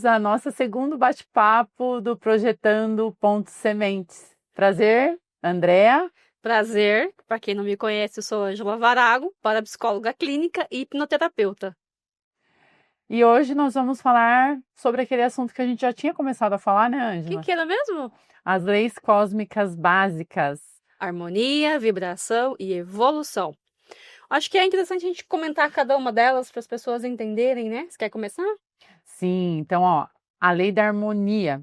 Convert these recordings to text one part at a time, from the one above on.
bem-vindos ao nosso segundo bate-papo do Projetando Pontos Sementes. Prazer, Andréa. Prazer, para quem não me conhece, eu sou Ângela Varago, parapsicóloga clínica e hipnoterapeuta. E hoje nós vamos falar sobre aquele assunto que a gente já tinha começado a falar, né, Ângela? O que era mesmo? As leis cósmicas básicas. Harmonia, vibração e evolução. Acho que é interessante a gente comentar cada uma delas para as pessoas entenderem, né? Você quer começar? Sim, então, a lei da harmonia.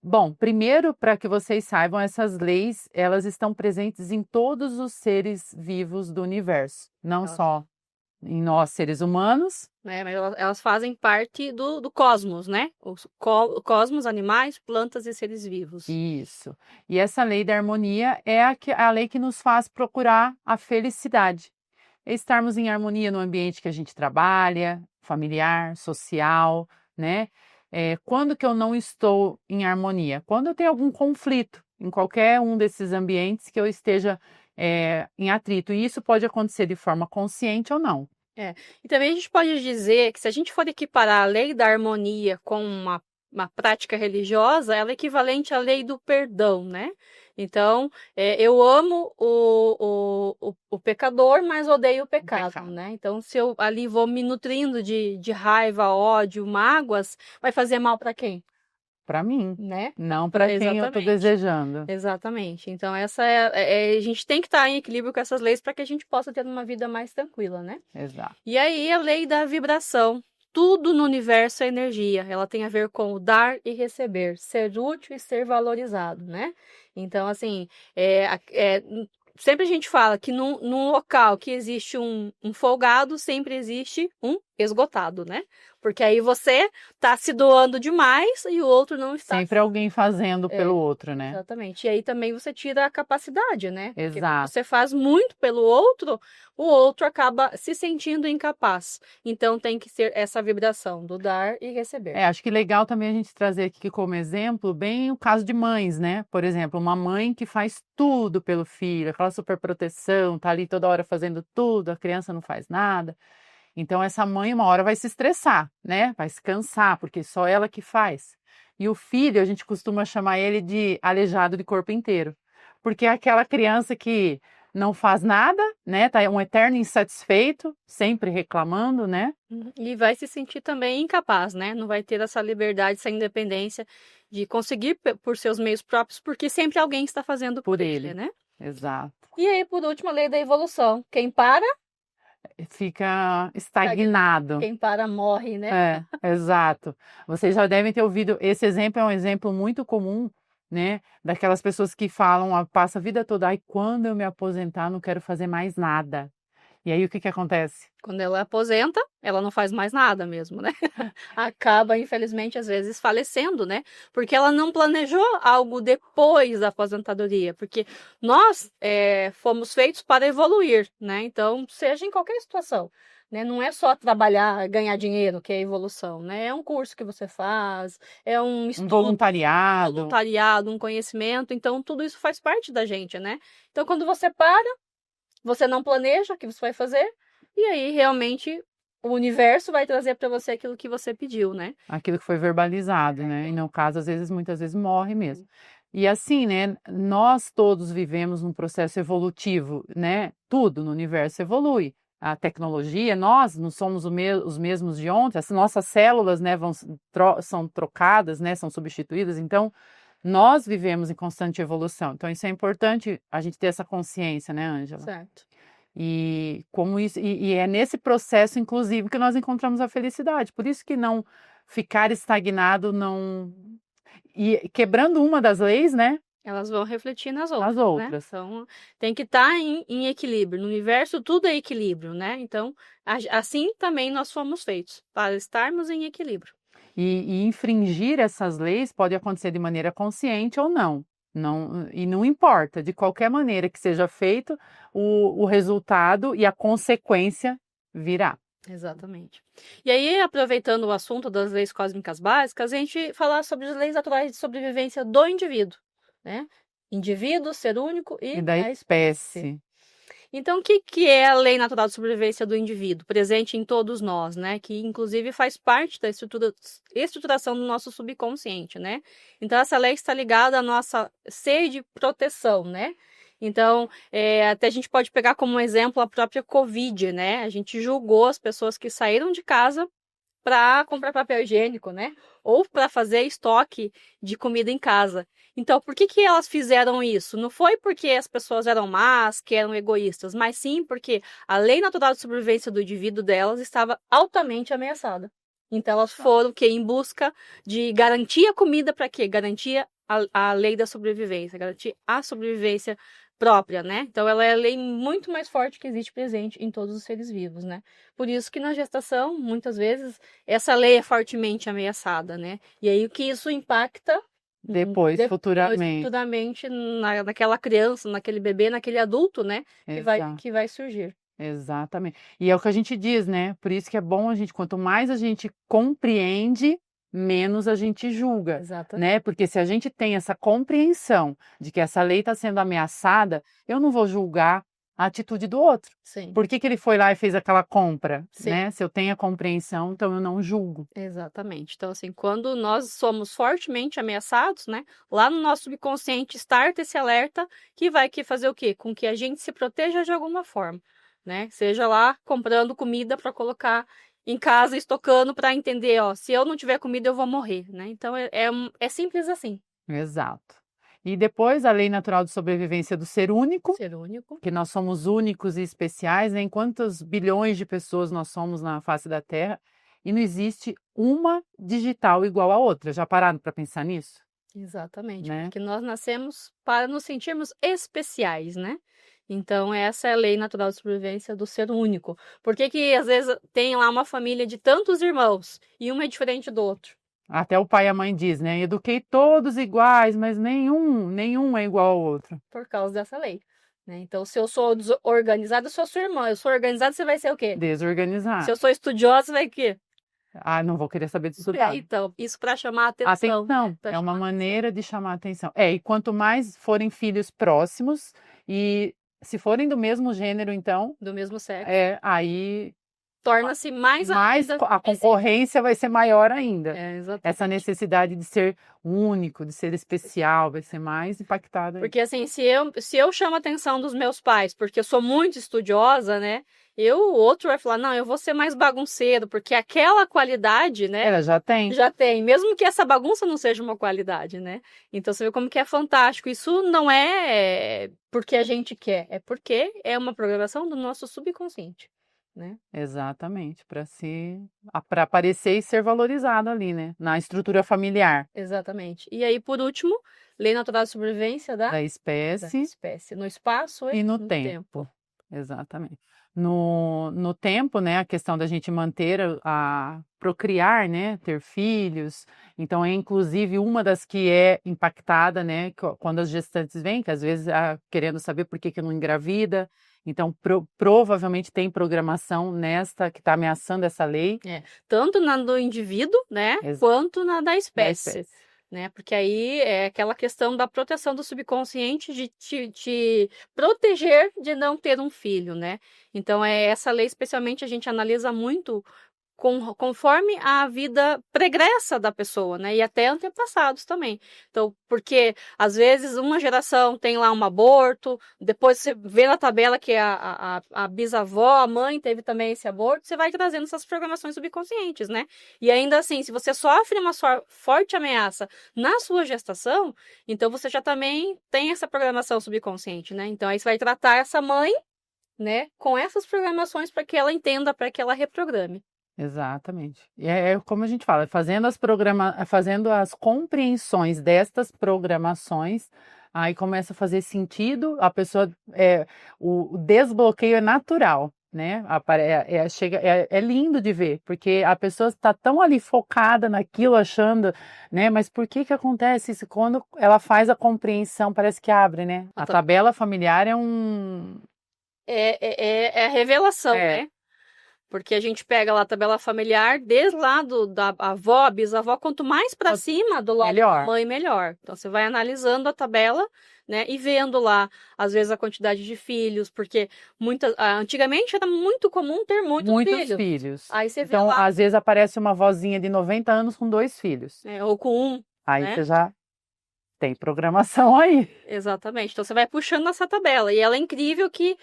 Bom, primeiro, para que vocês saibam, essas leis, elas estão presentes em todos os seres vivos do universo, não só em nós, seres humanos. Mas elas fazem parte do cosmos, né? O cosmos, animais, plantas e seres vivos. Isso. E essa lei da harmonia é a lei que nos faz procurar a felicidade. É estarmos em harmonia no ambiente que a gente trabalha, familiar, social, né? Quando que eu não estou em harmonia? Quando eu tenho algum conflito em qualquer um desses ambientes que eu esteja em atrito. E isso pode acontecer de forma consciente ou não. E também a gente pode dizer que se a gente for equiparar a lei da harmonia com uma prática religiosa, ela é equivalente à lei do perdão, né? Então, eu amo o pecador, mas odeio o pecado, né? Então, se eu ali vou me nutrindo de raiva, ódio, mágoas, vai fazer mal para quem? Para mim, né? Não para quem eu estou desejando. Exatamente. Então, essa a gente tem que estar em equilíbrio com essas leis para que a gente possa ter uma vida mais tranquila, né? Exato. E aí, a lei da vibração. Tudo no universo é energia. Ela tem a ver com o dar e receber, ser útil e ser valorizado, né? Então, assim, sempre a gente fala que num local que existe um folgado, sempre existe um esgotado, né? Porque aí você tá se doando demais e o outro não está. Sempre alguém fazendo pelo outro, né? Exatamente. E aí também você tira a capacidade, né? Exato. Porque você faz muito pelo outro, o outro acaba se sentindo incapaz. Então tem que ser essa vibração do dar e receber. Acho que legal também a gente trazer aqui como exemplo bem o caso de mães, né? Por exemplo, uma mãe que faz tudo pelo filho, aquela superproteção, tá ali toda hora fazendo tudo, a criança não faz nada. Então essa mãe uma hora vai se estressar, né? Vai se cansar, porque só ela que faz. E o filho, a gente costuma chamar ele de aleijado de corpo inteiro, porque é aquela criança que não faz nada, né? Tá um eterno insatisfeito, sempre reclamando, né? E vai se sentir também incapaz, né? Não vai ter essa liberdade, essa independência de conseguir por seus meios próprios, porque sempre alguém está fazendo por ele, né? Exato. E aí, por último, a lei da evolução. Quem para fica estagnado. Quem para morre, né? Exato. Vocês já devem ter ouvido, esse exemplo é um exemplo muito comum, né? Daquelas pessoas que falam, passa a vida toda, quando eu me aposentar, não quero fazer mais nada. E aí o que acontece? Quando ela aposenta, ela não faz mais nada mesmo, né? Acaba, infelizmente, às vezes falecendo, né? Porque ela não planejou algo depois da aposentadoria. Porque nós fomos feitos para evoluir, né? Então, seja em qualquer situação, né? Não é só trabalhar, ganhar dinheiro, que é evolução, né? É um curso que você faz, é um estudo, voluntariado, um conhecimento. Então, tudo isso faz parte da gente, né? Então, quando você para, você não planeja o que você vai fazer, e aí realmente o universo vai trazer para você aquilo que você pediu, né? Aquilo que foi verbalizado, né? E no caso, muitas vezes morre mesmo. E assim, né? Nós todos vivemos num processo evolutivo, né? Tudo no universo evolui. A tecnologia, nós não somos os mesmos de ontem, as nossas células, né, são trocadas, né, são substituídas, então nós vivemos em constante evolução. Então isso é importante a gente ter essa consciência, né, Ângela? Certo. E como isso, e é nesse processo, inclusive, que nós encontramos a felicidade. Por isso que não ficar estagnado, não. E quebrando uma das leis, né? Elas vão refletir nas outras. Nas outras. Né? Então, tem que estar em equilíbrio. No universo, tudo é equilíbrio, né? Então, assim também nós fomos feitos, para estarmos em equilíbrio. E infringir essas leis pode acontecer de maneira consciente ou não. E não importa, de qualquer maneira que seja feito, o resultado e a consequência virá. Exatamente. E aí, aproveitando o assunto das leis cósmicas básicas, a gente falar sobre as leis naturais de sobrevivência do indivíduo, né? Indivíduo, ser único e da a espécie. Então, o que, que é a lei natural de sobrevivência do indivíduo, presente em todos nós, né? Que, inclusive, faz parte da estruturação do nosso subconsciente, né? Então, essa lei está ligada à nossa sede de proteção, né? Então, até a gente pode pegar como exemplo a própria Covid, né? A gente julgou as pessoas que saíram de casa para comprar papel higiênico, né? Ou para fazer estoque de comida em casa. Então, por que que elas fizeram isso? Não foi porque as pessoas eram más, que eram egoístas, mas sim porque a lei natural de sobrevivência do indivíduo delas estava altamente ameaçada. Então, elas foram que em busca de garantir a comida para quê? Garantir a lei da sobrevivência, garantir a sobrevivência própria, né? Então, ela é a lei muito mais forte que existe presente em todos os seres vivos, né? Por isso que na gestação, muitas vezes, essa lei é fortemente ameaçada, né? E aí o que isso impacta Depois, futuramente. futuramente naquela criança, naquele bebê, naquele adulto, né? Exato. Que vai surgir. Exatamente. E é o que a gente diz, né? Por isso que é bom quanto mais a gente compreende, menos a gente julga, Exatamente. né? Porque se a gente tem essa compreensão de que essa lei está sendo ameaçada, eu não vou julgar a atitude do outro. Sim, Por que que ele foi lá e fez aquela compra, Sim. né? Se eu tenho a compreensão, então eu não julgo. exatamente. Então, assim, quando nós somos fortemente ameaçados, né? Lá no nosso subconsciente starta esse alerta que vai fazer o quê? Com que a gente se proteja de alguma forma, né? Seja lá comprando comida para colocar em casa, estocando para entender, ó, se eu não tiver comida eu vou morrer, né? Então é simples assim. Exato. E depois a lei natural de sobrevivência do ser único, Ser único. que nós somos únicos e especiais, né? Em quantos bilhões de pessoas nós somos na face da Terra, e não existe uma digital igual a outra. Já pararam para pensar nisso? Exatamente, Né? porque nós nascemos para nos sentirmos especiais, né? Então, essa é a lei natural de sobrevivência do ser único. Por que que, às vezes, tem lá uma família de tantos irmãos e um é diferente do outro? Até o pai e a mãe diz, né? Eduquei todos iguais, mas nenhum é igual ao outro. Por causa dessa lei, né? Então, se eu sou desorganizada, eu sou sua irmã. Eu sou organizada, você vai ser o quê? Se Desorganizado. eu sou estudiosa, você vai o quê? Ah, não vou querer saber de estudar. Então, isso para chamar a atenção. Atenção, Pra é uma chamar a maneira de chamar a atenção. E quanto mais forem filhos próximos, e se forem do mesmo gênero, então, do mesmo sexo. aí Torna-se mais mais ainda a concorrência vai ser maior ainda. exatamente. Essa necessidade de ser único, de ser especial, vai ser mais impactada. Porque assim, se eu chamo a atenção dos meus pais, porque eu sou muito estudiosa, né? O outro vai falar, não, eu vou ser mais bagunceiro, porque aquela qualidade, né? Ela já tem. Já tem, mesmo que essa bagunça não seja uma qualidade, né? Então você vê como que é fantástico. Isso não é porque a gente quer, é porque é uma programação do nosso subconsciente, né? Exatamente, para aparecer e ser valorizado ali, né? Na estrutura familiar Exatamente. E aí, por último, lei natural de sobrevivência da espécie espécie no espaço e no no tempo. Exatamente. No tempo, né, a questão da gente manter a procriar, né, ter filhos, então é inclusive uma das que é impactada, né, quando as gestantes vêm, que às vezes querendo saber por que não engravida, então provavelmente tem programação nesta que está ameaçando essa lei. Tanto na do indivíduo, né, quanto na da espécie. Né? Porque aí é aquela questão da proteção do subconsciente de te proteger de não ter um filho, né? Então, essa lei, especialmente, a gente analisa muito conforme a vida pregressa da pessoa, né? E até antepassados também. Então, porque às vezes uma geração tem lá um aborto, depois você vê na tabela que a bisavó, a mãe teve também esse aborto, você vai trazendo essas programações subconscientes, né? E ainda assim, se você sofre uma forte ameaça na sua gestação, então você já também tem essa programação subconsciente, né? Então aí você vai tratar essa mãe, né, com essas programações para que ela entenda, para que ela reprograme. Exatamente. E é como a gente fala, fazendo as compreensões destas programações, aí começa a fazer sentido, a pessoa, o desbloqueio é natural, né? É lindo de ver, porque a pessoa está tão ali focada naquilo, achando, né? Mas por que acontece isso? Quando ela faz a compreensão, parece que abre, né? A tabela familiar é um... É a revelação, né? Porque a gente pega lá a tabela familiar, desde lá da avó, bisavó, quanto mais para cima do lado da Melhor. mãe, melhor. Então, você vai analisando a tabela, né, e vendo lá, às vezes, a quantidade de filhos, porque antigamente era muito comum ter muitos Muitos filhos. Aí você vê Então, lá, às vezes aparece uma vozinha de 90 anos com 2 filhos. ou com um, Aí né? você já tem programação aí. Exatamente. Então, você vai puxando essa tabela. E ela é incrível que,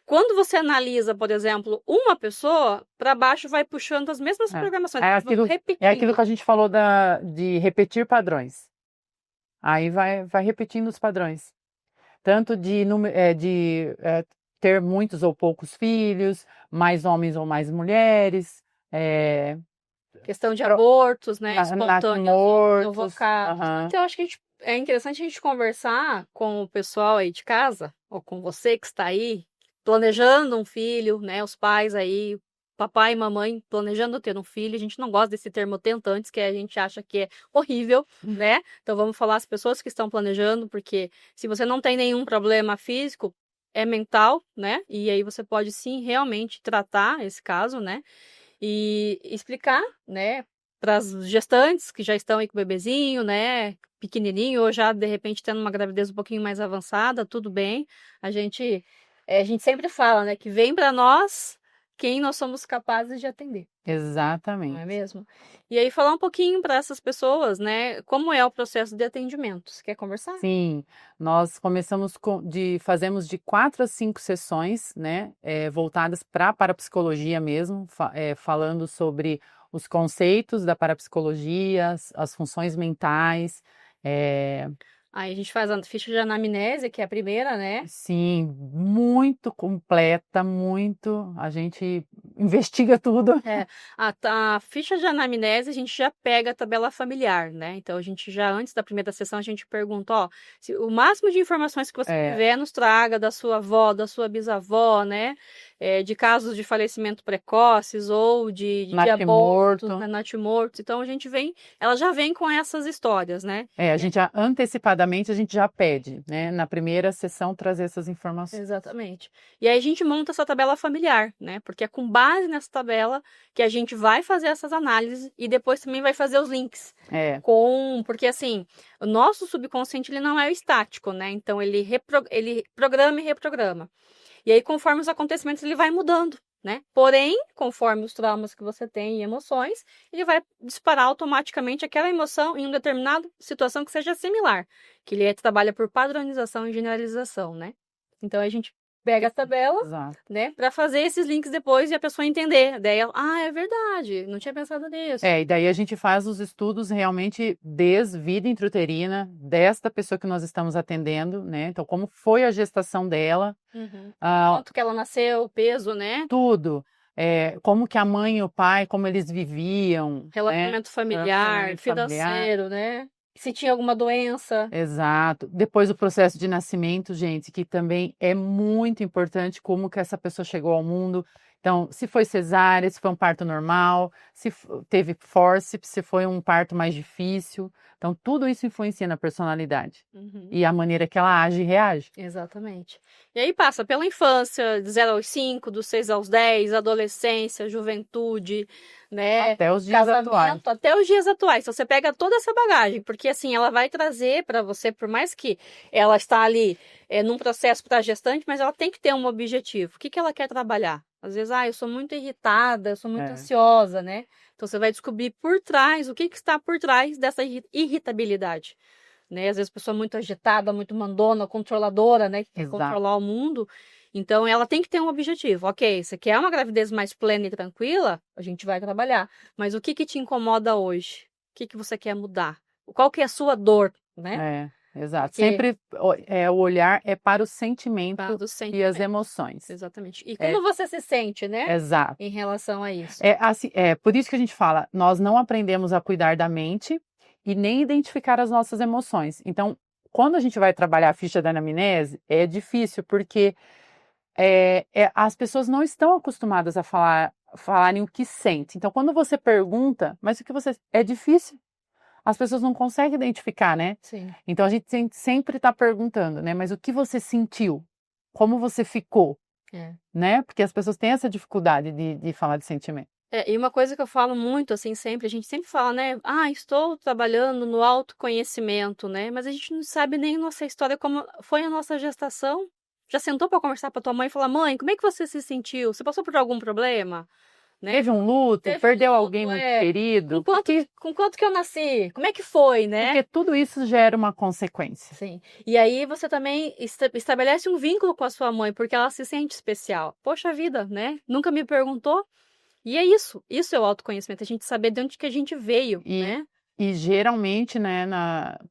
quando você analisa, por exemplo, uma pessoa, para baixo vai puxando as mesmas programações. É vão aquilo que a gente falou de repetir padrões. Aí vai repetindo os padrões. Tanto de ter muitos ou poucos filhos, mais homens ou mais mulheres, Questão de abortos, né? Espontâneos, mortos. aham. Então, acho que é interessante a gente conversar com o pessoal aí de casa, ou com você que está aí, planejando um filho, né? Os pais aí, papai e mamãe planejando ter um filho. A gente não gosta desse termo tentantes, que a gente acha que é horrível, né? Então, vamos falar as pessoas que estão planejando, porque se você não tem nenhum problema físico, é mental, né? E aí você pode sim realmente tratar esse caso, né? E explicar, né, para as gestantes que já estão aí com o bebezinho, né, pequenininho, ou já de repente tendo uma gravidez um pouquinho mais avançada, tudo bem. A gente sempre fala, né, que vem para nós quem nós somos capazes de atender. Não é Exatamente. mesmo? E aí falar um pouquinho para essas pessoas, né, como é o processo de atendimento. Você quer conversar? Sim, nós fazemos de 4 a 5 sessões, né, voltadas para a parapsicologia mesmo, falando sobre os conceitos da parapsicologia, as funções mentais, Aí a gente faz a ficha de anamnese, que é a primeira, né? sim, muito completa, muito, a gente investiga tudo. A ficha de anamnese a gente já pega a tabela familiar, né? Então a gente já, antes da primeira sessão, a gente pergunta, ó, se o máximo de informações que você tiver, nos traga da sua avó, da sua bisavó, né? De casos de falecimento precoces ou de aborto, né? Natimorto. Então a gente ela já vem com essas histórias, né? A gente antecipadamente a gente já pede, né? Na primeira sessão trazer essas informações. Exatamente. E aí a gente monta essa tabela familiar, né? Porque é com base nessa tabela que a gente vai fazer essas análises e depois também vai fazer os links. Porque assim, o nosso subconsciente ele não é estático, né? Então ele programa e reprograma. E aí, conforme os acontecimentos, ele vai mudando, né? Porém, conforme os traumas que você tem e emoções, ele vai disparar automaticamente aquela emoção em uma determinada situação que seja similar. Que ele trabalha por padronização e generalização, né? Então, a gente pega a tabela, né? Para fazer esses links depois e a pessoa entender. Daí ela, é verdade, não tinha pensado nisso. E daí a gente faz os estudos realmente desde vida intrauterina, desta pessoa que nós estamos atendendo, né? Então, como foi a gestação dela. Quanto que ela nasceu, o peso, né? Tudo. Como que a mãe e o pai, como eles viviam. Relacionamento familiar, financeiro, né? Se tinha alguma doença. Exato. Depois o processo de nascimento, gente, que também é muito importante, como que essa pessoa chegou ao mundo. Então, se foi cesárea, se foi um parto normal, se teve fórceps, se foi um parto mais difícil. Então, tudo isso influencia na personalidade. E a maneira que ela age e reage. Exatamente. E aí passa pela infância, de 0 aos 5, dos 6 aos 10, adolescência, juventude, né? Até os dias atuais. Até os dias atuais. Então, você pega toda essa bagagem, porque assim, ela vai trazer para você, por mais que ela está ali num processo para gestante, mas ela tem que ter um objetivo. O que ela quer trabalhar? Às vezes, eu sou muito irritada, eu sou muito ansiosa, né? Então, você vai descobrir por trás, o que está por trás dessa irritabilidade. Né? Às vezes a pessoa é muito agitada, muito mandona, controladora, né? Que quer controlar o mundo. Então, ela tem que ter um objetivo. Ok, você quer uma gravidez mais plena e tranquila? A gente vai trabalhar. Mas o que te incomoda hoje? O que você quer mudar? Qual que é a sua dor, né? Exato. Sempre o olhar é para o sentimento e as emoções. Exatamente. E como você se sente, né? Exato. Em relação a isso. Por isso que a gente fala, nós não aprendemos a cuidar da mente e nem identificar as nossas emoções. Então, quando a gente vai trabalhar a ficha da anamnese, é difícil, porque as pessoas não estão acostumadas a falarem o que sente. Então, quando você pergunta, mas o que você... É difícil. As pessoas não conseguem identificar, né? Sim. Então, a gente sempre está perguntando, né? Mas o que você sentiu? Como você ficou? né? Porque as pessoas têm essa dificuldade de falar de sentimento. E uma coisa que eu falo muito, assim, sempre, a gente sempre fala, né? Ah, estou trabalhando no autoconhecimento, né? Mas a gente não sabe nem nossa história, como foi a nossa gestação. Já sentou para conversar com a tua mãe e falar, mãe, como é que você se sentiu? Você passou por algum problema? Né? Teve um luto, Teve perdeu luto, alguém muito querido. Com quanto que eu nasci? Como é que foi, né? Porque tudo isso gera uma consequência. Sim. E aí você também estabelece um vínculo com a sua mãe, porque ela se sente especial. Poxa vida, né? Nunca me perguntou. E é isso. Isso é o autoconhecimento. A gente saber de onde que a gente veio, né? E geralmente, né,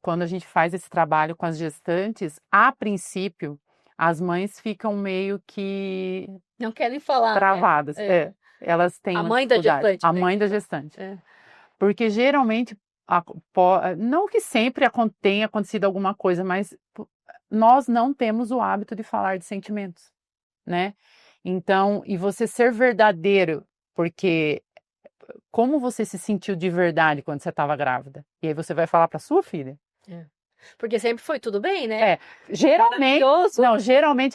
quando a gente faz esse trabalho com as gestantes, a princípio, as mães ficam meio que não querem falar, travadas. né? Elas têm a uma mãe da dificuldade. gestante. A mãe da gestante. Porque geralmente, não que sempre tenha acontecido alguma coisa, mas nós não temos o hábito de falar de sentimentos, né? Então, e você ser verdadeiro, porque como você se sentiu de verdade quando você estava grávida? E aí você vai falar para sua filha. Porque sempre foi tudo bem, né? Geralmente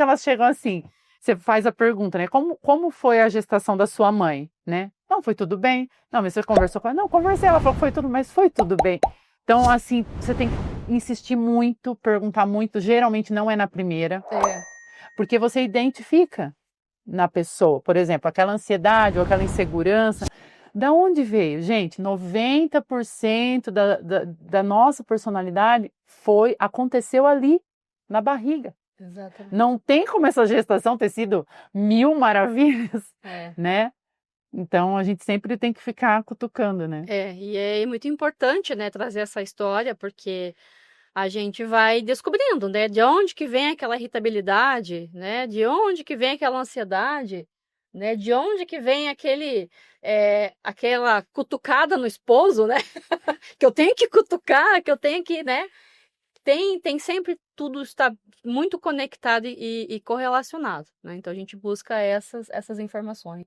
elas chegam assim, você faz a pergunta, né? Como foi a gestação da sua mãe, né? Não, foi tudo bem. Não, mas você conversou com ela? Não, conversei, ela falou que foi tudo, mas foi tudo bem. Então, assim, você tem que insistir muito, perguntar muito, geralmente não é na primeira. Porque você identifica na pessoa, por exemplo, aquela ansiedade ou aquela insegurança. Da onde veio? Gente, 90% da nossa personalidade aconteceu ali, na barriga. Exatamente. Não tem como essa gestação ter sido 1000 maravilhas, né? Então, a gente sempre tem que ficar cutucando, né? E é muito importante, né, trazer essa história, porque a gente vai descobrindo, né, de onde que vem aquela irritabilidade, né, de onde que vem aquela ansiedade, né, de onde que vem aquela cutucada no esposo, né, que eu tenho que cutucar, que eu tenho que, né, tem sempre tudo está muito conectado e correlacionado, né, então a gente busca essas informações.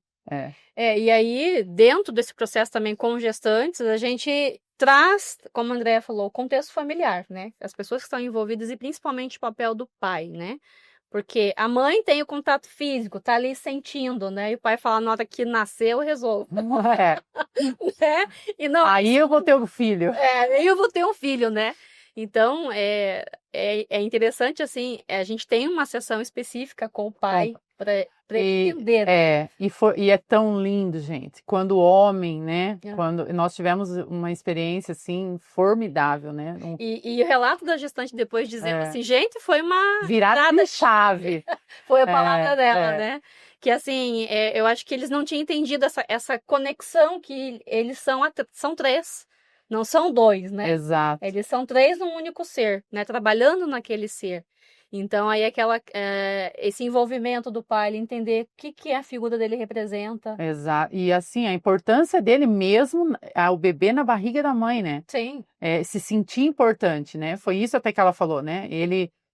E aí, dentro desse processo também com gestantes, a gente traz, como a Andrea falou, o contexto familiar, né? As pessoas que estão envolvidas e principalmente o papel do pai, né? Porque a mãe tem o contato físico, tá ali sentindo, né? E o pai fala, na hora que nasceu, eu resolvo. né? E não, aí eu vou ter um filho. Aí eu vou ter um filho, né? Então, é interessante, assim, a gente tem uma sessão específica com o pai para entender. E é tão lindo, gente, quando o homem, né, quando nós tivemos uma experiência, assim, formidável, né. E o relato da gestante depois dizendo assim, gente, foi uma virada de chave. Foi a palavra dela, né. Que assim, eu acho que eles não tinham entendido essa conexão que eles são 3. Não são 2, né? Exato. Eles são 3 num único ser, né? Trabalhando naquele ser. Então, aí esse envolvimento do pai, ele entender o que a figura dele representa. Exato. E assim, a importância dele mesmo, o bebê na barriga da mãe, né? Sim. Se sentir importante, né? Foi isso até que ela falou, né?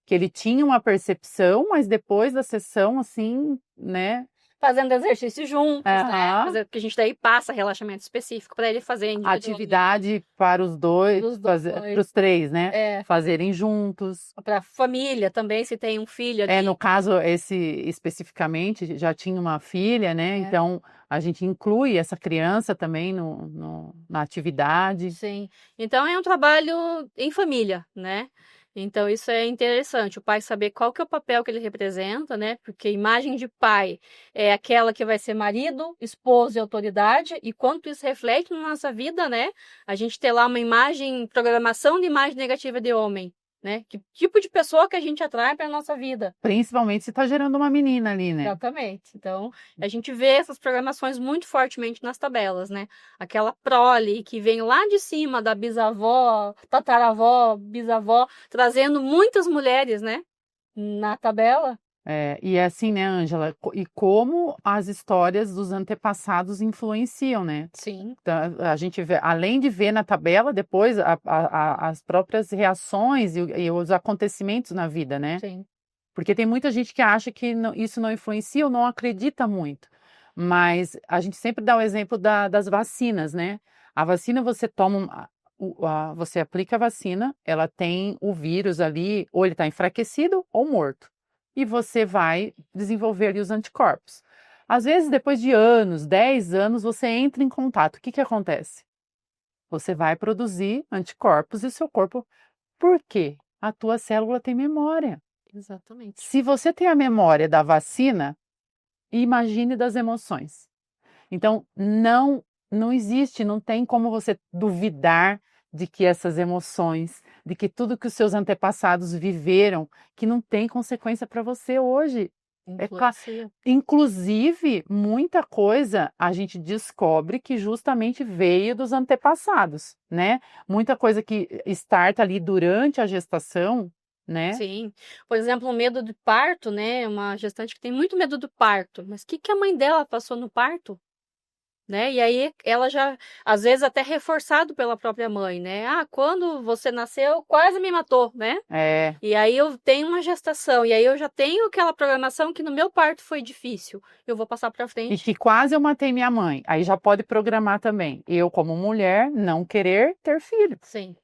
Que ele tinha uma percepção, mas depois da sessão, assim, né? Fazendo exercício juntos, né? Porque a gente daí passa relaxamento específico para ele fazer atividade para os dois, para os 3, né? Fazerem juntos. Para a família também, se tem um filho ali. No caso, esse especificamente já tinha uma filha, né? Então a gente inclui essa criança também na atividade. Sim. Então é um trabalho em família, né? Então isso é interessante, o pai saber qual que é o papel que ele representa, né? Porque a imagem de pai é aquela que vai ser marido, esposo e autoridade, e quanto isso reflete na nossa vida, né? A gente ter lá uma programação de imagem negativa de homem, né? Que tipo de pessoa que a gente atrai para a nossa vida? Principalmente se está gerando uma menina ali, né? Exatamente. Então, a gente vê essas programações muito fortemente nas tabelas, né? Aquela prole que vem lá de cima da bisavó, tataravó, bisavó, trazendo muitas mulheres, né? Na tabela. E é assim, né, Ângela? E como as histórias dos antepassados influenciam, né? Sim. Então, a gente vê, além de ver na tabela, depois as próprias reações e os acontecimentos na vida, né? Sim. Porque tem muita gente que acha que isso não influencia ou não acredita muito. Mas a gente sempre dá o exemplo das vacinas, né? A vacina você toma, você aplica a vacina, ela tem o vírus ali, ou ele está enfraquecido ou morto. e você vai desenvolver ali os anticorpos. Às vezes, depois de anos, 10 anos, você entra em contato. O que que acontece? Você vai produzir anticorpos e o seu corpo... Por quê? A tua célula tem memória. Exatamente. Se você tem a memória da vacina, imagine das emoções. Então, não existe, não tem como você duvidar de que essas emoções, de que tudo que os seus antepassados viveram, que não tem consequência para você hoje. Influencia. Inclusive, muita coisa a gente descobre que justamente veio dos antepassados, né? Muita coisa que starta ali durante a gestação, né? Sim. Por exemplo, o medo de parto, né? Uma gestante que tem muito medo do parto. Mas o que que a mãe dela passou no parto? Né? E aí ela já, às vezes até reforçado pela própria mãe, né? Ah, quando você nasceu, quase me matou, né? É, E aí eu tenho uma gestação, e aí eu já tenho aquela programação que no meu parto foi difícil. Eu vou passar para e frente. que quase eu matei minha mãe. Aí já pode programar também. Eu, como mulher, não querer ter filho. Sim,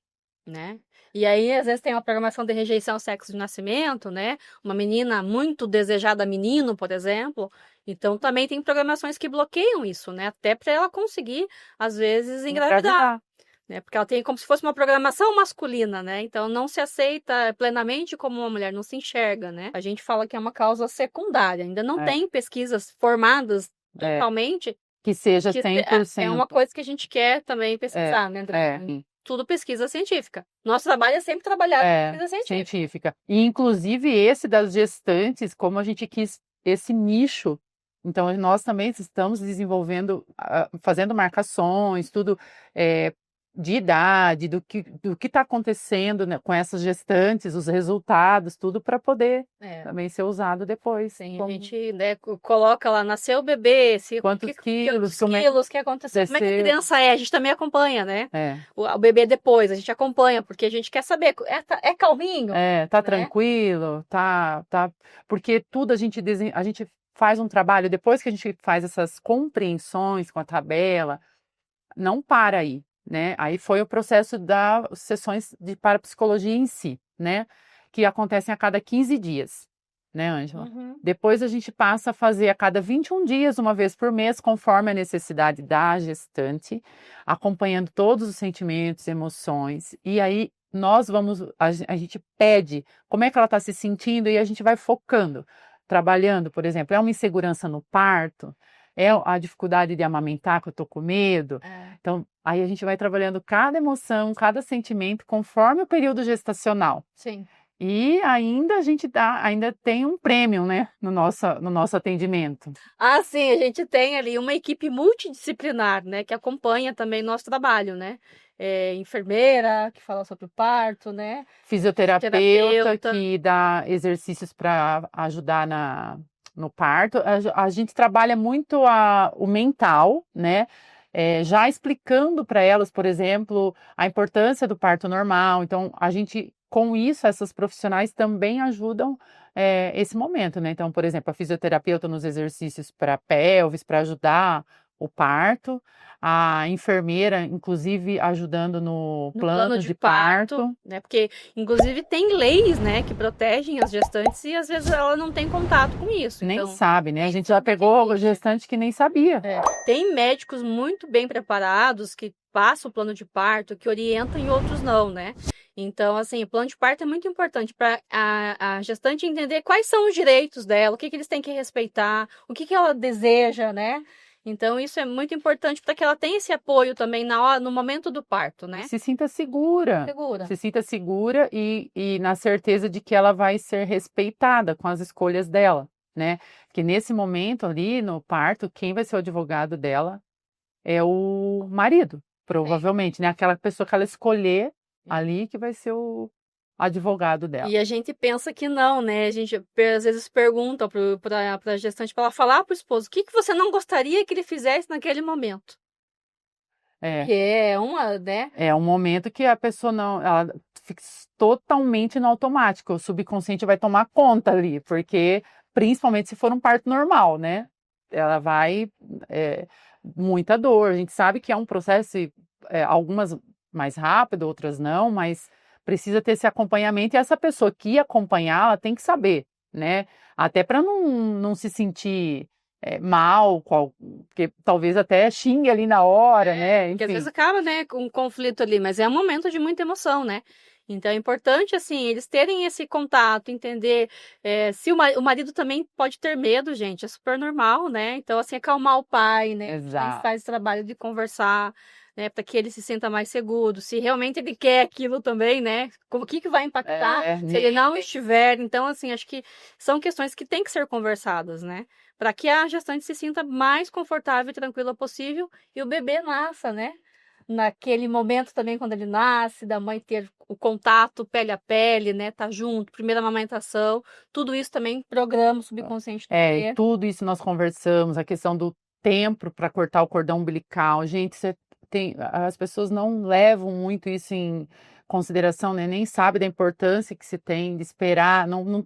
né? E aí, às vezes, tem uma programação de rejeição ao sexo de nascimento, né? Uma menina muito desejada menino, por exemplo. Então, também tem programações que bloqueiam isso, né? Até para ela conseguir, às vezes, engravidar. Né? Porque ela tem como se fosse uma programação masculina, né? Então não se aceita plenamente como uma mulher, não se enxerga, né? A gente fala que é uma causa secundária, ainda não É. tem pesquisas formadas É. totalmente, Que seja que 100%. é uma coisa que a gente quer também pesquisar, né, André? Tudo pesquisa científica. Nosso trabalho é sempre trabalhar com pesquisa científica. E, inclusive, esse das gestantes, como a gente quis esse nicho. Então, nós também estamos desenvolvendo, fazendo marcações, tudo de idade, do que está acontecendo, né, com essas gestantes, os resultados, tudo para poder também ser usado depois. Sim, a gente, né, coloca lá, nasceu o bebê, Quantos quilos, que aconteceu, como é que a criança é, a gente também acompanha, né? O bebê depois, a gente acompanha, porque a gente quer saber, é calminho? Tá né? Tranquilo, tá, porque tudo a gente faz um trabalho, depois que a gente faz essas compreensões com a tabela, não para aí, né? Aí foi o processo das sessões de parapsicologia em si, né? Que acontecem a cada 15 dias, né, Ângela? Depois a gente passa a fazer a cada 21 dias, uma vez por mês, conforme a necessidade da gestante, acompanhando todos os sentimentos, emoções, e aí a gente pede como é que ela está se sentindo e a gente vai focando, trabalhando, por exemplo, é uma insegurança no parto, é a dificuldade de amamentar, que eu tô com medo. Então, aí a gente vai trabalhando cada emoção, cada sentimento, conforme o período gestacional. Sim. E ainda a gente ainda tem um prêmio, né, no nosso atendimento. Ah, sim, a gente tem ali uma equipe multidisciplinar, né, que acompanha também nosso trabalho, né? Enfermeira, que fala sobre o parto, né? Fisioterapeuta, que dá exercícios para ajudar no parto. A gente trabalha muito o mental, né? Já explicando para elas, por exemplo, a importância do parto normal. Então, com isso, essas profissionais também ajudam esse momento, né? Então, por exemplo, a fisioterapeuta nos exercícios para pelvis, para ajudar o parto, a enfermeira, inclusive, ajudando no plano de parto, né? Porque, inclusive, tem leis, né, que protegem as gestantes e às vezes ela não tem contato com isso. Nem então, sabe, né? A gente já pegou gestante que nem sabia. Tem médicos muito bem preparados que passam o plano de parto, que orientam e outros não, né? Então, assim, o plano de parto é muito importante para a gestante entender quais são os direitos dela, o que eles têm que respeitar, o que ela deseja, né? Então, isso é muito importante para que ela tenha esse apoio também no momento do parto, né? Se sinta segura. Se sinta segura e na certeza de que ela vai ser respeitada com as escolhas dela, né? Que nesse momento ali, no parto, quem vai ser o advogado dela é o marido, provavelmente, né? Aquela pessoa que ela escolher ali que vai ser o advogado dela. E a gente pensa que não, né? A gente às vezes pergunta para a gestante para ela falar para o esposo o que você não gostaria que ele fizesse naquele momento. Que é né? É um momento que a pessoa ela fica totalmente no automático, o subconsciente vai tomar conta ali, porque principalmente se for um parto normal, né? Ela vai muita dor. A gente sabe que é um processo, algumas mais rápido, outras não, mas precisa ter esse acompanhamento e essa pessoa que acompanhar, ela tem que saber, né? Até para não se sentir mal, porque talvez até xingue ali na hora, né? Porque às vezes Enfim. acaba, né, com um conflito ali, mas é um momento de muita emoção, né? Então é importante, assim, eles terem esse contato, entender se o marido também pode ter medo, gente, é super normal, né? Então, assim, acalmar o pai, né? A gente também Exato. faz esse trabalho de conversar, né, para que ele se sinta mais seguro, se realmente ele quer aquilo também, né? O que vai impactar se ele não estiver? Então, assim, acho que são questões que têm que ser conversadas, né? Para que a gestante se sinta mais confortável e tranquila possível e o bebê nasça, né? Naquele momento também, quando ele nasce, da mãe ter o contato pele a pele, né? Tá junto, primeira amamentação, tudo isso também programa o subconsciente do E bebê. tudo isso nós conversamos, a questão do tempo para cortar o cordão umbilical. Gente, as pessoas não levam muito isso em consideração, né? Nem sabe da importância que se tem de esperar, não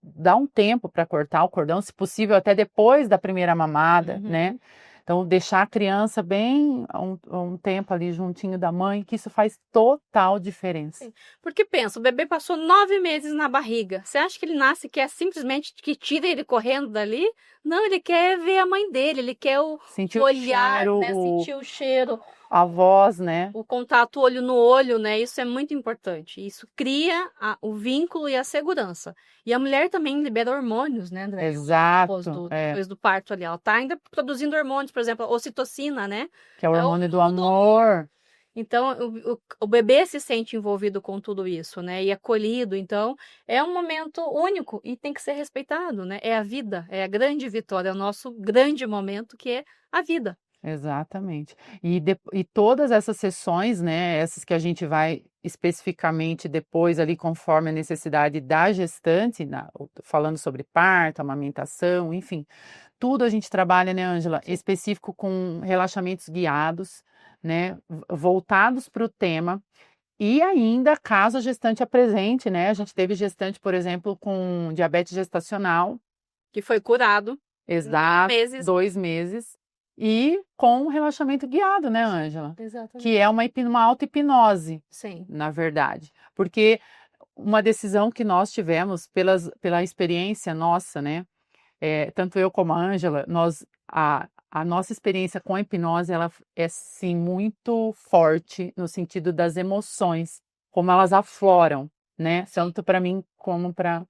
dá um tempo para cortar o cordão, se possível até depois da primeira mamada, né? Uhum. Então, deixar a criança bem um tempo ali juntinho da mãe, que isso faz total diferença. Sim. Porque pensa, o bebê passou 9 meses na barriga. Você acha que ele nasce e quer simplesmente que tire ele correndo dali? Não, ele quer ver a mãe dele, ele quer o Sentir o olhar, cheiro, né? Sentir o cheiro, a voz, né? o contato olho no olho, né? Isso é muito importante. Isso cria o vínculo e a segurança. E a mulher também libera hormônios, né, André? Exato, Depois do parto ali. Ela tá ainda produzindo hormônios, por exemplo, a ocitocina, né? que é o É o hormônio do hormônio do amor. Então, o bebê se sente envolvido com tudo isso, né? E acolhido. Então, é um momento único e tem que ser respeitado, né? É a vida, é a grande vitória, é o nosso grande momento, que é a vida. Exatamente. E todas essas sessões, né, essas que a gente vai especificamente depois ali conforme a necessidade da gestante, falando sobre parto, amamentação, enfim, tudo a gente trabalha, né, Ângela, específico com relaxamentos guiados, né, voltados para o tema. E ainda, caso a gestante apresente, né, a gente teve gestante, por exemplo, com diabetes gestacional, Que foi curado em exato, 2 meses. 2 meses, e com relaxamento guiado, né, Ângela? Que Exatamente. é uma auto-hipnose, Sim. na verdade. Porque uma decisão que nós tivemos pela experiência nossa, né? Tanto eu como a Ângela, a nossa experiência com a hipnose, ela é, sim, muito forte no sentido das emoções, como elas afloram, né? Tanto para mim como para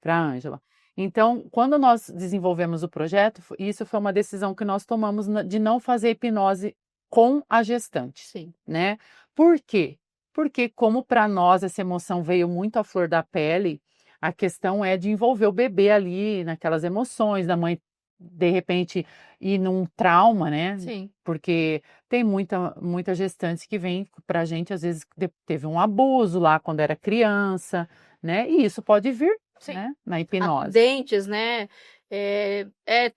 a Ângela. Então, quando nós desenvolvemos o projeto, isso foi uma decisão que nós tomamos de não fazer hipnose com a gestante, Sim. né? Por quê? Porque como para nós essa emoção veio muito à flor da pele, a questão é de envolver o bebê ali naquelas emoções, da mãe de repente ir num trauma, né? Sim. Porque tem muita gestante que vem para a gente, às vezes teve um abuso lá quando era criança, né? E isso pode vir, Sim. né? Na hipnose. Acidentes, né?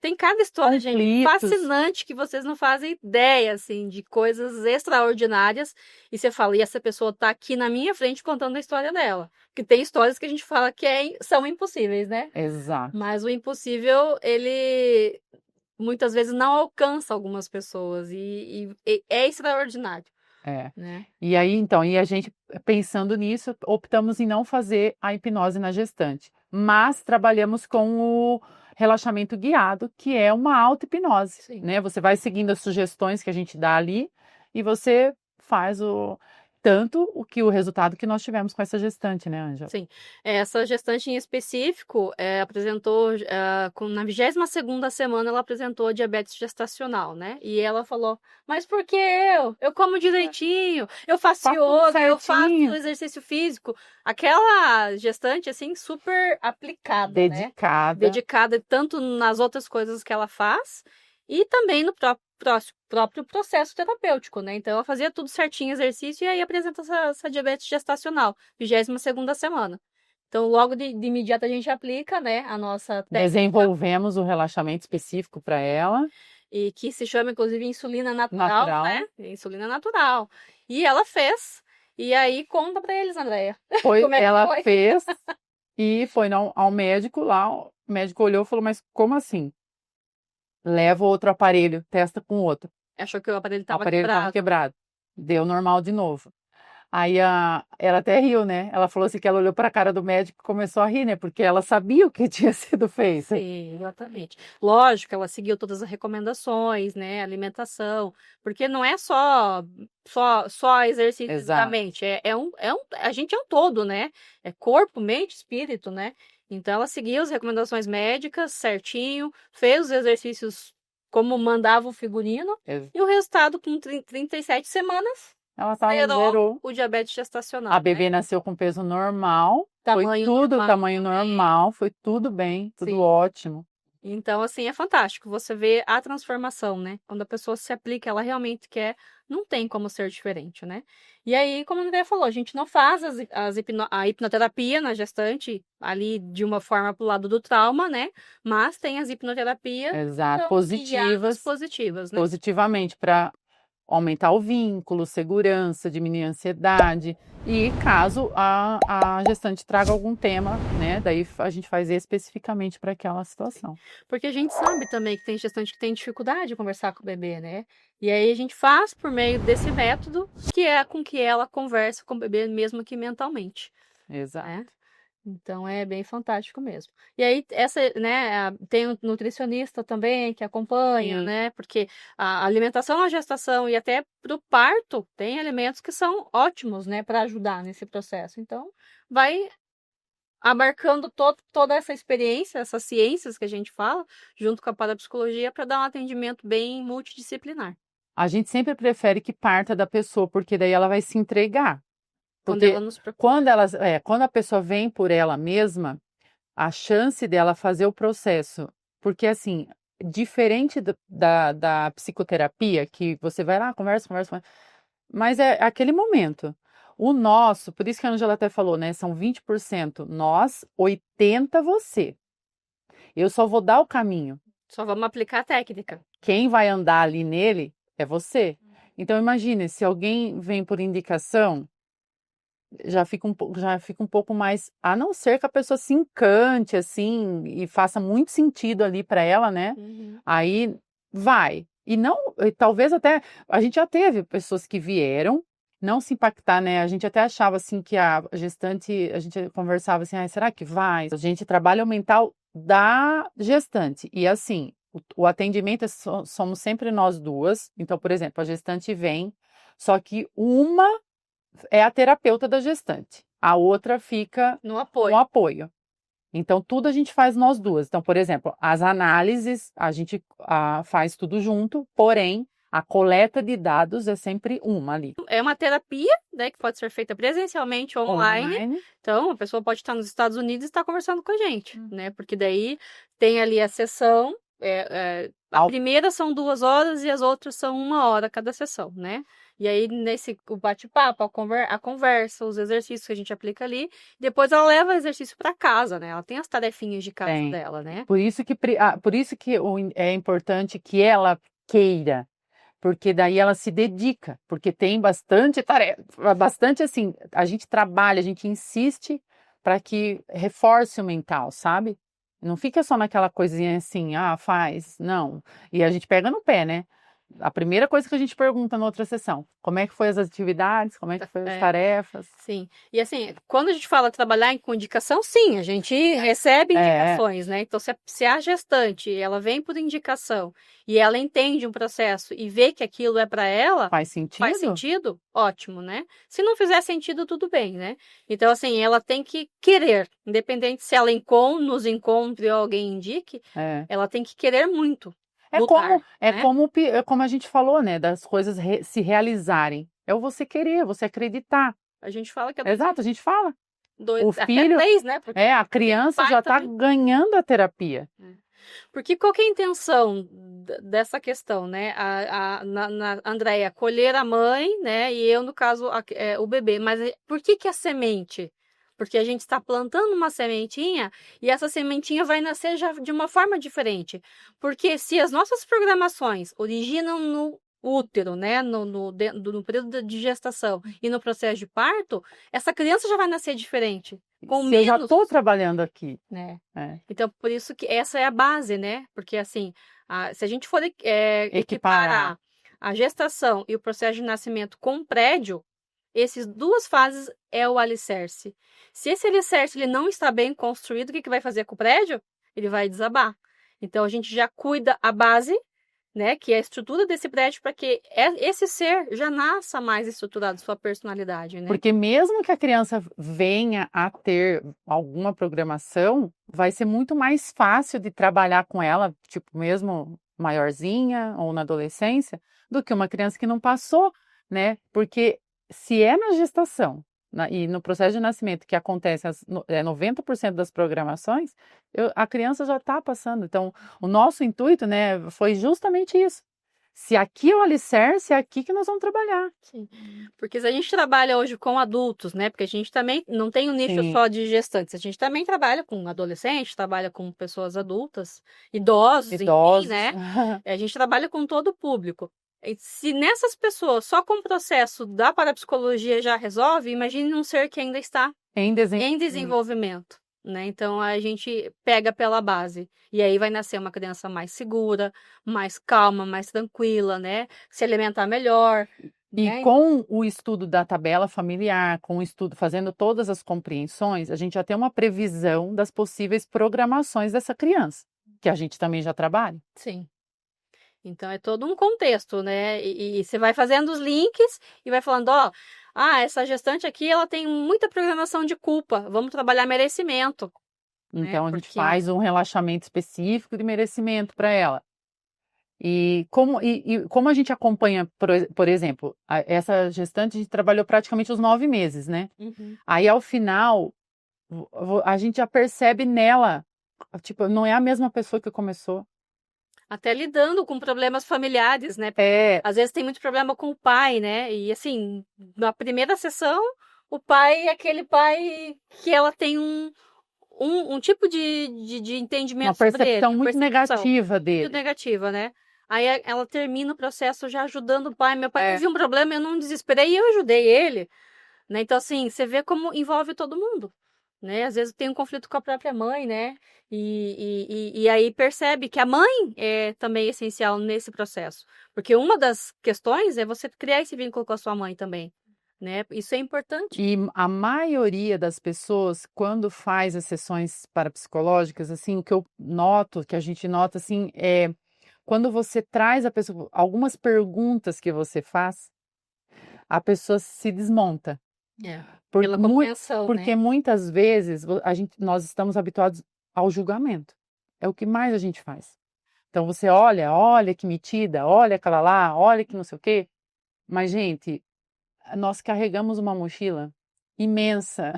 Tem cada história, gente, Conflitos. fascinante que vocês não fazem ideia, assim, de coisas extraordinárias. E você fala, e essa pessoa tá aqui na minha frente contando a história dela. Porque tem histórias que a gente fala que são impossíveis, né? Exato. Mas o impossível, ele muitas vezes não alcança algumas pessoas e é extraordinário, né? E aí, então, a gente, pensando nisso, optamos em não fazer a hipnose na gestante, mas trabalhamos com o relaxamento guiado, que é uma auto-hipnose, Sim. né? Você vai seguindo as sugestões que a gente dá ali e você faz o resultado que nós tivemos com essa gestante, né, Ângela? Sim. Essa gestante em específico apresentou, na 22ª semana, ela apresentou diabetes gestacional, né? E ela falou, mas por que eu? Eu como direitinho, eu faço Faço tudo yoga, eu faço certinho. exercício físico. Aquela gestante, assim, super aplicada, né? Dedicada tanto nas outras coisas que ela faz e também no próprio processo terapêutico, né? Então, ela fazia tudo certinho, exercício, e aí apresenta essa diabetes gestacional, 22ª semana. Então, logo de imediato a gente aplica, né, a nossa técnica. Desenvolvemos o relaxamento específico para ela. E que se chama, inclusive, insulina natural, né? Insulina natural. E ela fez. E aí, conta para eles, Andréia. Ela fez e foi ao médico lá. O médico olhou e falou, mas como assim? Leva outro aparelho, testa com outro. Achou que o aparelho O aparelho estava quebrado. Deu normal de novo. Aí ela até riu, né? Ela falou assim que ela olhou para a cara do médico e começou a rir, né? Porque ela sabia o que tinha sido feito. Sim, exatamente. Lógico, ela seguiu todas as recomendações, né? Alimentação, porque não é só exercícios da Exato. mente, a gente é um todo, né? É corpo, mente, espírito, né? Então ela seguiu as recomendações médicas certinho, fez os exercícios como mandava o figurino, Ex- e o resultado, com 37 semanas, Ela zerou zerou. o diabetes A gestacional, né? bebê nasceu com peso normal, foi Tamanho tudo normal tamanho também. normal, foi tudo bem, tudo Sim. ótimo. Então, assim, é fantástico você ver a transformação, né? Quando a pessoa se aplica, ela realmente quer, não tem como ser diferente, né? E aí, como a Andrea falou, a gente não faz a hipnoterapia na gestante ali de uma forma pro lado do trauma, né? Mas tem as hipnoterapias que Exato, são guiadas positivas, positivas, né? positivamente para aumentar o vínculo, segurança, diminuir a ansiedade. E caso a gestante traga algum tema, né? Daí a gente faz especificamente para aquela situação. Porque a gente sabe também que tem gestante que tem dificuldade de conversar com o bebê, né? E aí a gente faz por meio desse método, que é com que ela conversa com o bebê mesmo que mentalmente, Exato. né? Então é bem fantástico mesmo. E aí né, tem um nutricionista também que acompanha, Sim. né? Porque a alimentação na gestação e até pro parto tem alimentos que são ótimos, né, para ajudar nesse processo. Então vai abarcando toda essa experiência, essas ciências que a gente fala, junto com a parapsicologia, para dar um atendimento bem multidisciplinar. A gente sempre prefere que parta da pessoa, porque daí ela vai se entregar. Quando ela Porque nos procura. quando a pessoa vem por ela mesma, a chance dela fazer o processo, porque assim, diferente da psicoterapia, que você vai lá, conversa, conversa, conversa, mas é aquele momento. O nosso, por isso que a Angela até falou, né? São 20% nós, 80% você. Eu só vou dar o caminho. Só vamos aplicar a técnica. Quem vai andar ali nele é você. Então imagine, se alguém vem por indicação, já fica um pouco mais, a não ser que a pessoa se encante assim e faça muito sentido ali para ela, né? Uhum. Aí vai. E não, e talvez até a gente já teve pessoas que vieram não se impactar, né? A gente até achava assim que a gestante, a gente conversava assim, ah, será que vai? A gente trabalha o mental da gestante. E assim, o atendimento somos sempre nós duas. Então, por exemplo, a gestante vem, só que uma é a terapeuta da gestante. A outra fica No no apoio. apoio. Então, tudo a gente faz nós duas. Então, por exemplo, as análises a gente faz tudo junto, porém, a coleta de dados é sempre uma ali. É uma terapia, né, que pode ser feita presencialmente ou online. Então, a pessoa pode estar nos Estados Unidos e estar conversando com a gente, né? Porque daí tem ali a sessão. A primeira são 2 horas e as outras são 1 hora cada sessão, né? E aí, o bate-papo, a conversa, os exercícios que a gente aplica ali, depois ela leva o exercício para casa, né? Ela tem as tarefinhas de casa Tem. dela, né? Por isso que é importante que ela queira, porque daí ela se dedica, porque tem bastante tarefa, bastante assim, a gente trabalha, a gente insiste para que reforce o mental, sabe? Não fica só naquela coisinha assim, ah, faz, não. E a gente pega no pé, né? A primeira coisa que a gente pergunta na outra sessão, como é que foi as atividades, como é que foi as tarefas? Sim. E assim, quando a gente fala trabalhar com indicação, sim, a gente recebe indicações, né? Então, se a gestante, ela vem por indicação e ela entende um processo e vê que aquilo é para ela, Faz faz sentido? sentido, ótimo, né? Se não fizer sentido, tudo bem, né? Então, assim, ela tem que querer, independente se ela nos encontre ou alguém indique, ela tem que querer muito. Lutar, né? Como a gente falou, né? Das coisas se realizarem. É o você querer, você acreditar. A gente fala que é Exato, a gente fala. O até filho, 3, né? Porque a criança pai já está também. ganhando a terapia. Porque qual que é a intenção dessa questão, né? Na Andréia, acolher a mãe, né? E eu, no caso, o bebê. Mas por que a semente? Porque a gente está plantando uma sementinha e essa sementinha vai nascer já de uma forma diferente. Porque se as nossas programações originam no útero, né? No período de gestação e no processo de parto, essa criança já vai nascer diferente. Com Se eu já menos, estou trabalhando aqui. né? É. Então, por isso que essa é a base, né? Porque, assim, se a gente for equiparar a gestação e o processo de nascimento com um prédio, essas 2 fases é o alicerce. Se esse alicerce ele não está bem construído, o que vai fazer com o prédio? Ele vai desabar. Então, a gente já cuida a base, né, que é a estrutura desse prédio, para que esse ser já nasça mais estruturado, sua personalidade, né? Porque mesmo que a criança venha a ter alguma programação, vai ser muito mais fácil de trabalhar com ela, tipo, mesmo maiorzinha ou na adolescência, do que uma criança que não passou, né? Porque se é na gestação e no processo de nascimento que acontece 90% das programações, a criança já está passando. Então, o nosso intuito, né, foi justamente isso. Se aqui é o alicerce, é aqui que nós vamos trabalhar. Sim. Porque se a gente trabalha hoje com adultos, né? Porque a gente também não tem um nicho Sim. só de gestantes, a gente também trabalha com adolescentes, trabalha com pessoas adultas, idosos, enfim, né? A gente trabalha com todo o público. E se nessas pessoas, só com o processo da parapsicologia já resolve, imagine um ser que ainda está Em desenvolvimento. Né? Então a gente pega pela base e aí vai nascer uma criança mais segura, mais calma, mais tranquila, né? Se alimentar melhor. E né? com o estudo da tabela familiar, com o estudo fazendo todas as compreensões, a gente já tem uma previsão das possíveis programações dessa criança, que a gente também já trabalha. Sim. Então é todo um contexto, né? E você vai fazendo os links e vai falando, ó, essa gestante aqui, ela tem muita programação de culpa, vamos trabalhar merecimento. Então, a gente faz um relaxamento específico de merecimento para ela. E como a gente acompanha, por exemplo, essa gestante, a gente trabalhou praticamente os 9 meses, né? Uhum. Aí, ao final, a gente já percebe nela, tipo, não é a mesma pessoa que começou. Até lidando com problemas familiares, né? Às vezes tem muito problema com o pai, né? E assim, na primeira sessão, o pai é aquele pai que ela tem um tipo de entendimento sobre ele. Uma percepção muito negativa dele. Muito negativa, né? Aí ela termina o processo já ajudando o pai. Meu pai teve um problema, eu não desesperei e eu ajudei ele. Né? Então, assim, você vê como envolve todo mundo. Né? Às vezes tem um conflito com a própria mãe, né? E aí percebe que a mãe é também essencial nesse processo. Porque uma das questões é você criar esse vínculo com a sua mãe também. Né? Isso é importante. E a maioria das pessoas, quando faz as sessões parapsicológicas, assim, o que eu noto, que a gente nota, assim, é quando você traz a pessoa, algumas perguntas que você faz, a pessoa se desmonta. Pela compreensão, porque né? muitas vezes nós estamos habituados ao julgamento. É o que mais a gente faz. Então você olha que metida, olha aquela lá, olha que não sei o quê. Mas, gente, nós carregamos uma mochila imensa,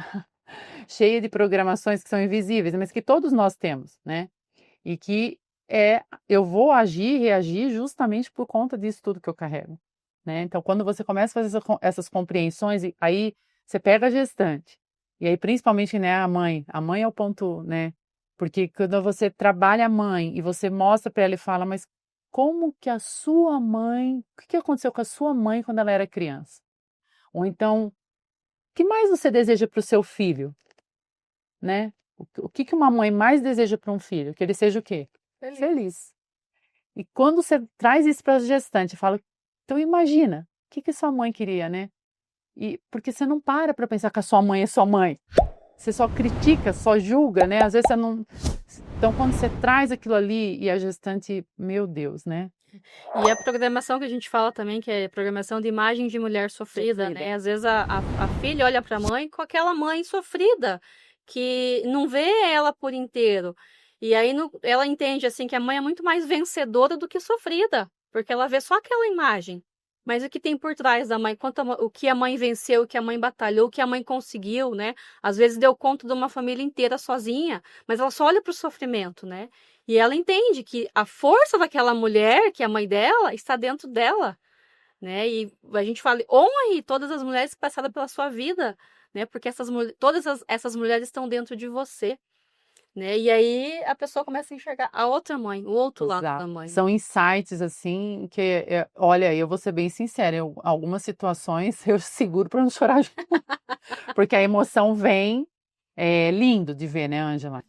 cheia de programações que são invisíveis, mas que todos nós temos, né? E que eu vou agir, reagir justamente por conta disso tudo que eu carrego, né? Então, quando você começa a fazer essas compreensões, aí você pega a gestante, e aí principalmente, né, a mãe é o ponto, né? Porque quando você trabalha a mãe e você mostra para ela e fala, mas como que a sua mãe, o que aconteceu com a sua mãe quando ela era criança? Ou então, o que mais você deseja para o seu filho? Né? O que uma mãe mais deseja para um filho? Que ele seja o quê? Feliz. E quando você traz isso para a gestante, fala, então imagina, o que sua mãe queria, né? Porque você não para pensar que a sua mãe é sua mãe. Você só critica, só julga, né? Às vezes você não... Então, quando você traz aquilo ali e a gestante, meu Deus, né? E a programação que a gente fala também, que é programação de imagem de mulher sofrida, né? Às vezes a filha olha para a mãe com aquela mãe sofrida, que não vê ela por inteiro. E aí ela entende assim que a mãe é muito mais vencedora do que sofrida, porque ela vê só aquela imagem. Mas o que tem por trás da mãe, o que a mãe venceu, o que a mãe batalhou, o que a mãe conseguiu, né? Às vezes deu conta de uma família inteira sozinha, mas ela só olha para o sofrimento, né? E ela entende que a força daquela mulher, que é a mãe dela, está dentro dela, né? E a gente fala, honre todas as mulheres que passaram pela sua vida, né? Porque todas essas mulheres estão dentro de você. Né? E aí a pessoa começa a enxergar a outra mãe, o outro lado da mãe. São insights assim que, olha, eu vou ser bem sincera, algumas situações eu seguro para não chorar, porque a emoção vem, é lindo de ver, né, Ângela?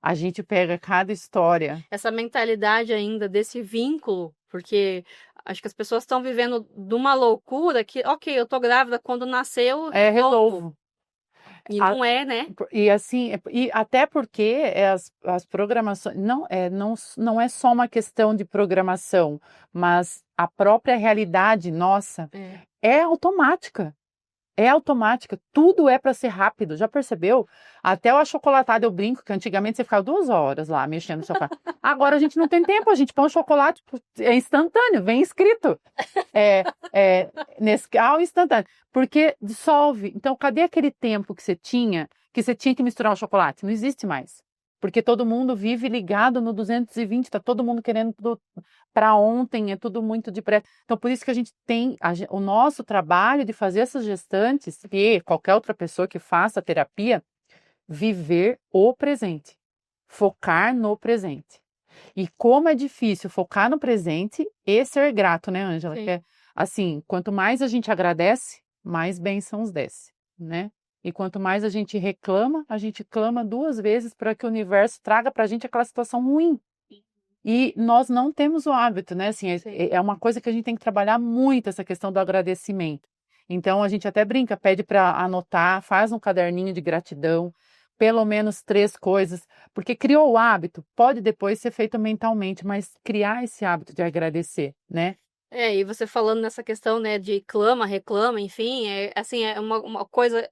A gente pega cada história. Essa mentalidade ainda desse vínculo, porque Acho que as pessoas estão vivendo de uma loucura que, ok, eu tô grávida, quando nasceu, É renovo. e A- não é, né? E assim, e até porque as programações não é só uma questão de programação, mas a própria realidade nossa É. é automática. É automática, tudo é para ser rápido, já percebeu? Até o achocolatado eu brinco que antigamente você ficava 2 horas lá mexendo no chocolate. Agora a gente não tem tempo, a gente põe o chocolate, é instantâneo, vem escrito. Nescau instantâneo, porque dissolve. Então, cadê aquele tempo que você tinha que misturar o chocolate? Não existe mais. Porque todo mundo vive ligado no 220, tá todo mundo querendo tudo para ontem, é tudo muito depressa. Então, por isso que a gente tem o nosso trabalho de fazer essas gestantes e qualquer outra pessoa que faça terapia, viver o presente, focar no presente. E como é difícil focar no presente e ser grato, né, Ângela? Sim. Que assim, quanto mais a gente agradece, mais bênçãos desce, né? E quanto mais a gente clama 2 vezes para que o universo traga para a gente aquela situação ruim. E nós não temos o hábito, né? Assim, é uma coisa que a gente tem que trabalhar muito, essa questão do agradecimento. Então, a gente até brinca, pede para anotar, faz um caderninho de gratidão, pelo menos 3 coisas, porque criou o hábito, pode depois ser feito mentalmente, mas criar esse hábito de agradecer, né? E você falando nessa questão, né, de clama, reclama, enfim, assim, é uma coisa,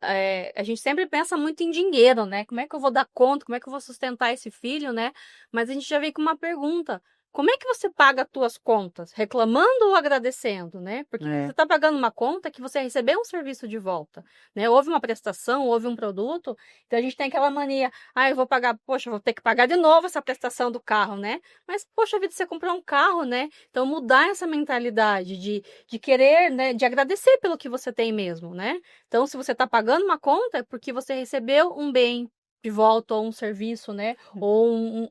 a gente sempre pensa muito em dinheiro, né, como é que eu vou dar conta, como é que eu vou sustentar esse filho, né, mas a gente já veio com uma pergunta, como é que você paga as tuas contas? Reclamando ou agradecendo, né? Porque você está pagando uma conta que você recebeu um serviço de volta, né? Houve uma prestação, houve um produto, então a gente tem aquela mania, eu vou pagar, poxa, eu vou ter que pagar de novo essa prestação do carro, né? Mas, poxa vida, você comprou um carro, né? Então mudar essa mentalidade de querer, né? De agradecer pelo que você tem mesmo, né? Então, se você está pagando uma conta, é porque você recebeu um bem de volta, ou um serviço, né? Ou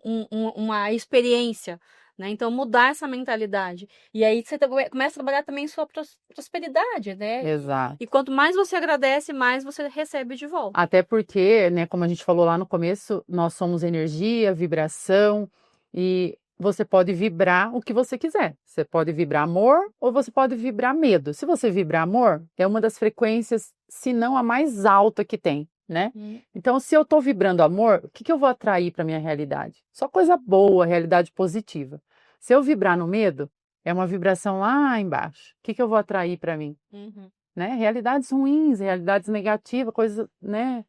uma experiência. Né? Então, mudar essa mentalidade. E aí você começa a trabalhar também sua prosperidade, né? Exato. E quanto mais você agradece, mais você recebe de volta. Até porque, né, como a gente falou lá no começo, nós somos energia, vibração, e você pode vibrar o que você quiser. Você pode vibrar amor ou você pode vibrar medo. Se você vibrar amor, é uma das frequências, se não a mais alta que tem, né? Então, se eu estou vibrando amor, o que eu vou atrair para minha realidade? Só coisa boa, realidade positiva. Se eu vibrar no medo, é uma vibração lá embaixo. O que eu vou atrair para mim? Né? Realidades ruins, realidades negativas, coisas, né?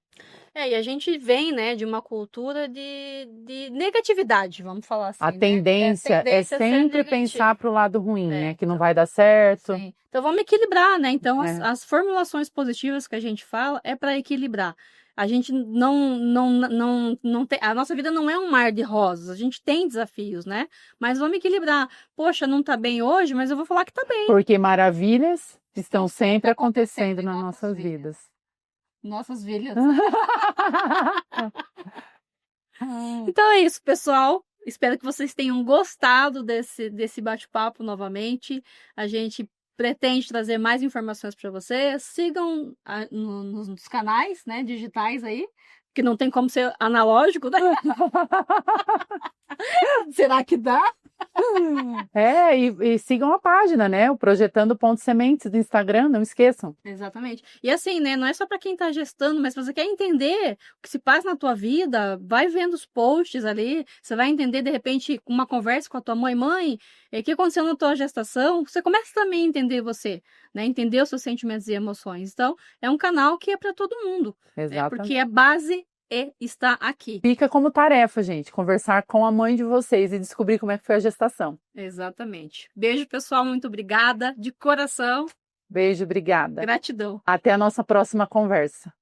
E a gente vem, né, de uma cultura de negatividade, vamos falar assim. A tendência é sempre pensar para o lado ruim, né? Que não vai dar certo. Sim. Então vamos equilibrar, né? Então as formulações positivas que a gente fala é para equilibrar. A gente não tem, a nossa vida não é um mar de rosas, a gente tem desafios, né? Mas vamos equilibrar. Poxa, não tá bem hoje, mas eu vou falar que tá bem. Porque maravilhas estão sempre acontecendo nas nossas vidas. Nossas vidas. Então é isso, pessoal. Espero que vocês tenham gostado desse bate-papo novamente. A gente pretende trazer mais informações para vocês. Sigam nos canais, né, digitais aí, que não tem como ser analógico, né? Será que dá? E sigam a página, né? O Projetando.sementes do Instagram, não esqueçam. Exatamente. E assim, né? Não é só para quem está gestando, mas se você quer entender o que se passa na tua vida, vai vendo os posts ali, você vai entender, de repente, uma conversa com a tua mãe, o que aconteceu na tua gestação, você começa também a entender você, né? Entender os seus sentimentos e emoções. Então, é um canal que é para todo mundo. Exatamente. Porque a base está aqui. Fica como tarefa, gente, conversar com a mãe de vocês e descobrir como é que foi a gestação. Exatamente. Beijo, pessoal. Muito obrigada. De coração. Beijo, obrigada. Gratidão. Até a nossa próxima conversa.